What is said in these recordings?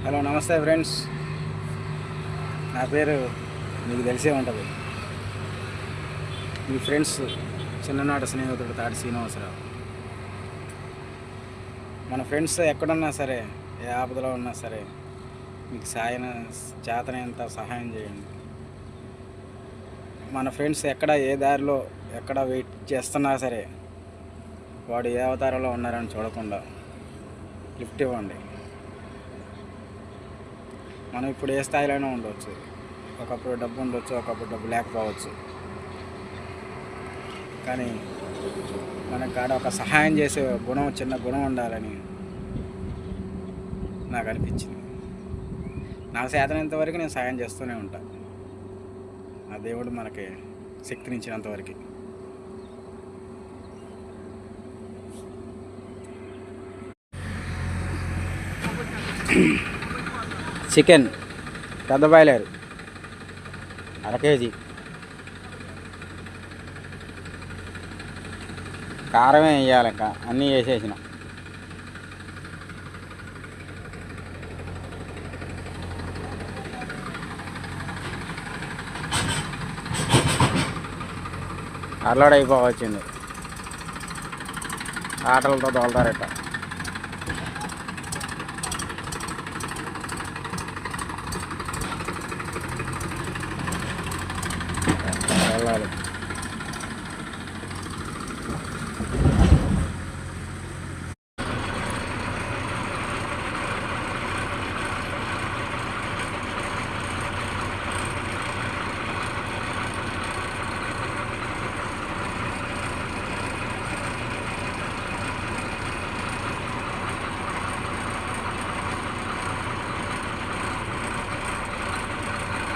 Hello నమస్తే friends. నా పేరు మీకు తెలిసే ఉంటుంది. మీ ఫ్రెండ్స్ చిన్ననాటి స్నేహితుడు తాటి శ్రీనివాసరావు. మన ఫ్రెండ్స్ ఎక్కడున్నా సరే, ఏ ఆపదలో ఉన్నా సరే మీకు చేతనైనంత సహాయం చేయండి. మన ఫ్రెండ్స్ ఎక్కడ ఏ దారిలో ఎక్కడ వెయిట్ చేస్తున్నా సరే, వాడు ఏ అవతారంలో ఉన్నారని చూడకుండా లిఫ్ట్ ఇవ్వండి. మనం ఇప్పుడు ఏ స్థాయిలోనే ఉండవచ్చు. ఒకప్పుడు డబ్బు ఉండొచ్చు, ఒకప్పుడు డబ్బు లేకపోవచ్చు. కానీ మనకు కాడ ఒక సహాయం చేసే చిన్న గుణం ఉండాలని నాకు అనిపించింది. నాకు చేతనంత వరకు నేను సహాయం చేస్తూనే ఉంటాను. ఆ దేవుడు మనకి శక్తినిచ్చినంత వరకు. చికెన్ పెద్ద బాయిలర్ 1/2 కేజీ, కారమే వేయాలి, ఇంకా అన్నీ వేసేసిన. అర్లోడ్ అయిపోవచ్చింది. ఆటలతో తోలుతారట. వెళ్ళాలి.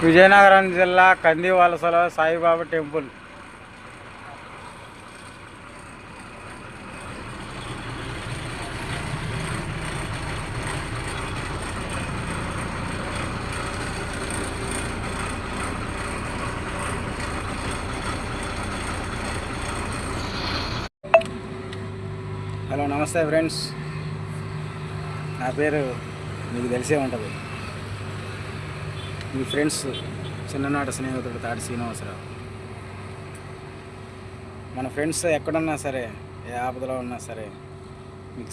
విజయనగరం జిల్లా కందివలసలో సాయిబాబా టెంపుల్. హలో నమస్తే ఫ్రెండ్స్. నా పేరు మీకు తెలిసే ఉంటుంది. మీ ఫ్రెండ్స్ చిన్ననాటి స్నేహితుడు తాటి శ్రీనివాసరావు. మన ఫ్రెండ్స్ ఎక్కడున్నా సరే, ఏ ఆపదలో ఉన్నా సరే మీకు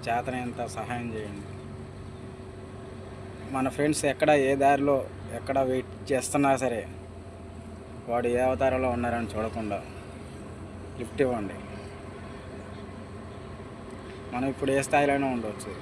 చేతనైనంత సహాయం చేయండి. మన ఫ్రెండ్స్ ఎక్కడ ఏ దారిలో ఎక్కడ వెయిట్ చేస్తున్నా సరే, వాడు ఏ అవతారంలో ఉన్నారని చూడకుండా లిఫ్ట్ ఇవ్వండి. మనం ఇప్పుడు ఏ స్థాయిలోనే ఉండవచ్చు.